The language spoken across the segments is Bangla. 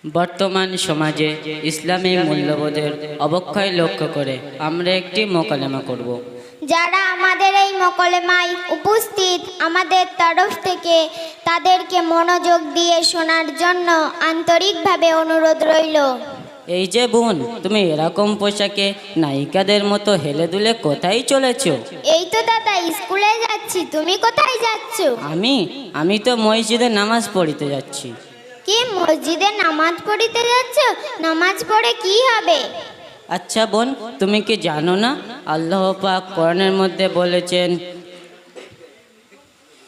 বর্তমান সমাজে ইসলামী মূল্যবোধের অবক্ষয় লক্ষ্য করে আমরা একটি মোকালেমা করব। যারা আমাদের এই মোকালেমায় উপস্থিত, আমাদের তরফ থেকে তাদেরকে মনোযোগ দিয়ে শোনার জন্য আন্তরিকভাবে অনুরোধ রইল। এই যে বোন, তুমি এরকম পোশাকে নায়িকাদের মতো হেলে দুলে কোথায় চলেছো? এই তো দাদা, স্কুলে যাচ্ছি। তুমি কোথায় যাচ্ছ? আমি তো মসজিদে নামাজ পড়িতে যাচ্ছি। কি, মসজিদে নামাজ পড়িতে যাচ্ছ? নামাজ পড়ে কি হবে? আচ্ছা বোন, তুমি কি জানো না আল্লাহ পাক কোরআনের মধ্যে বলেছেন,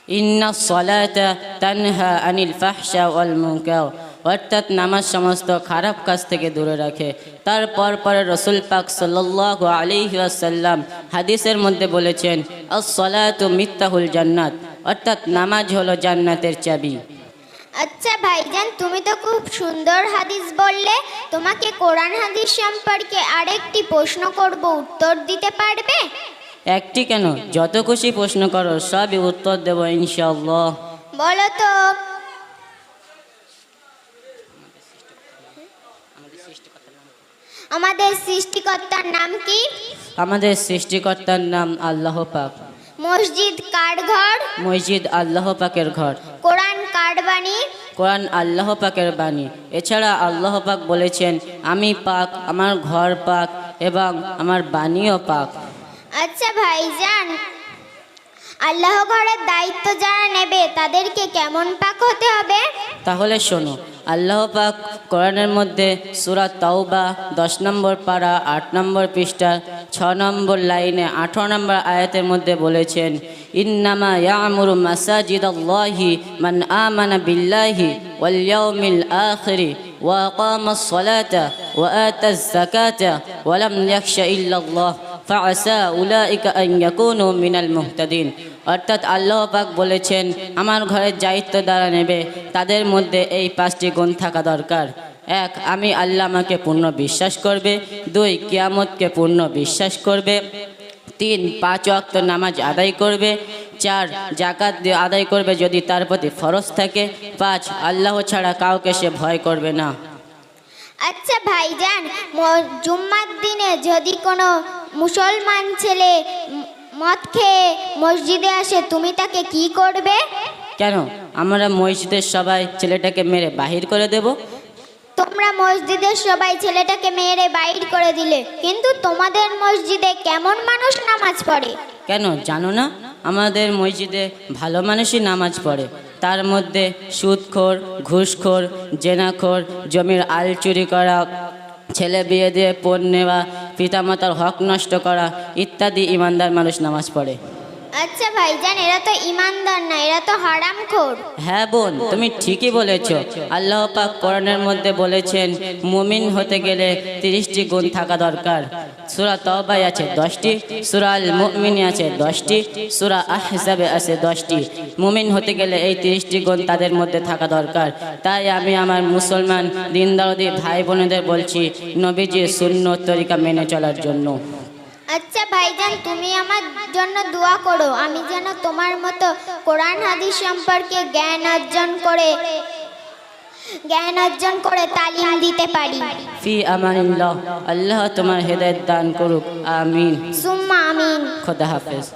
ইন্নাস সালাতা তানহা আনিল ফাহশা ওয়াল মুনকার, অর্থাৎ নামাজ সমস্ত খারাপ কাজ থেকে দূরে রাখে। তারপর পরে রসুল পাক সাল্লাল্লাহু আলাইহি ওয়াসাল্লাম হাদিসের মধ্যে বলেছেন, আস-সালাতু মিফতাহুল জান্নাত, অর্থাৎ নামাজ হলো জান্নাতের চাবি। আচ্ছা ভাইজান, তুমি তো খুব সুন্দর হাদিস বললে। তোমাকে কোরআন হাদিস সম্পর্কে আরেকটি প্রশ্ন করব, উত্তর দিতে পারবে? একটি কেন, যত খুশি প্রশ্ন করো, সবই উত্তর দেব ইনশাআল্লাহ। বলো তো। আমাদের সৃষ্টিকর্তার নাম কি? আমাদের সৃষ্টিকর্তার নাম আল্লাহ পাক। মসজিদ কার ঘর? মসজিদ আল্লাহ পাকের ঘর। কোরআন কার বাণী? কোরআন আল্লাহ পাকের বাণী। এছাড়া আল্লাহ পাক বলেছেন, আমি পাক, আমার ঘর পাক এবং আমার বাণীও পাক। আচ্ছা ভাইজান, আল্লাহ ঘরের দায়িত্ব যারা নেবে তাদেরকে কেমন পাক হতে হবে? তাহলে শোনো, আল্লাহ পাক কোরআনের মধ্যে সূরা তাওবা 10 নম্বর পারা 8 নম্বর পৃষ্ঠা 6 নম্বর লাইনে 18 নম্বর আয়াতের মধ্যে বলেছেন, ইন্নামা ইয়ামুরু মাসাজিদাল্লাহি মান আমানা বিল্লাহি ওয়াল ইয়াউমিল আখিরি ওয়া আকামাস সালাতা ওয়া আতাজ যাকাতা ওয়া লাম ইয়াখশা ইল্লাল্লাহ ফাআসা উলাইকা আন ইয়াকুনু মিনাল মুহতাদিন। অর্থাৎ আল্লাহ পাক বলেছেন, আমার ঘরের দায়িত্ব দ্বারা নেবে তাদের মধ্যে এই 5টি গুণ থাকা দরকার। 1, আমি আল্লাহ আমাকে পূর্ণ বিশ্বাস করবে। 2, কিয়ামতকে পূর্ণ বিশ্বাস করবে। 3, 5 ওয়াক্ত নামাজ আদায় করবে। 4, যাকাত দিয়ে আদায় করবে যদি তার প্রতি ফরজ থাকে। 5, আল্লাহ ছাড়া কাউকে সে ভয় করবে না। আচ্ছা ভাইজান, জুম্মার দিনে যদি কোনো মুসলমান ছেলে মদ খেয়ে মসজিদে আসে, তুমি তাকে কি করবে? কেন, আমরা মসজিদের সবাই ছেলেটাকে মেরে বাহির করে দেব? তোমরা মসজিদের সবাই ছেলেটাকে মেরে বাইর করে দিলে, কিন্তু তোমাদের মসজিদে কেমন মানুষ নামাজ পড়ে? কেন জানো না, আমাদের মসজিদে ভালো মানুষই নামাজ পড়ে। তার মধ্যে সুদখোর, ঘুষখোর, জেনাখোর, জমির আল চুরি করা, ছেলে বিয়ে দিয়ে পণ নেওয়া, পিতামাতার হক নষ্ট করা ইত্যাদি ইমানদার মানুষ নামাজ পড়ে। আচ্ছা ভাইজান, এরা তো ইমানদার না, এরা তো হারামখোর। হ্যাঁ বোন, তুমি ঠিকই বলেছ। আল্লাহ পাক কোরআনের মধ্যে বলেছেন, মুমিন হতে গেলে 30টি গুণ থাকা দরকার। সূরা তাওবায় আছে 10টি, সূরা আল মুমিনে আছে 10টি, সূরা আহজাবে আছে 10টি। মুমিন হতে গেলে এই 30টি গুণ তাদের মধ্যে থাকা দরকার। তাই আমি আমার মুসলমান দিনদারদের ভাই বোনেদের বলছি, নবীজির সুন্নত তরিকা মেনে চলার জন্য। আচ্ছা ভাইজান, তুমি আমার জন্য দোয়া করো, আমি যেন তোমার মতো কোরআন হাদিস সম্পর্কে জ্ঞান অর্জন করে তালিম দিতে পারি। ফি আমানিল্লাহ, আল্লাহ তোমার হেদায়েত দান করুক। আমিন সুম্মা আমিন। খোদা হাফেজ।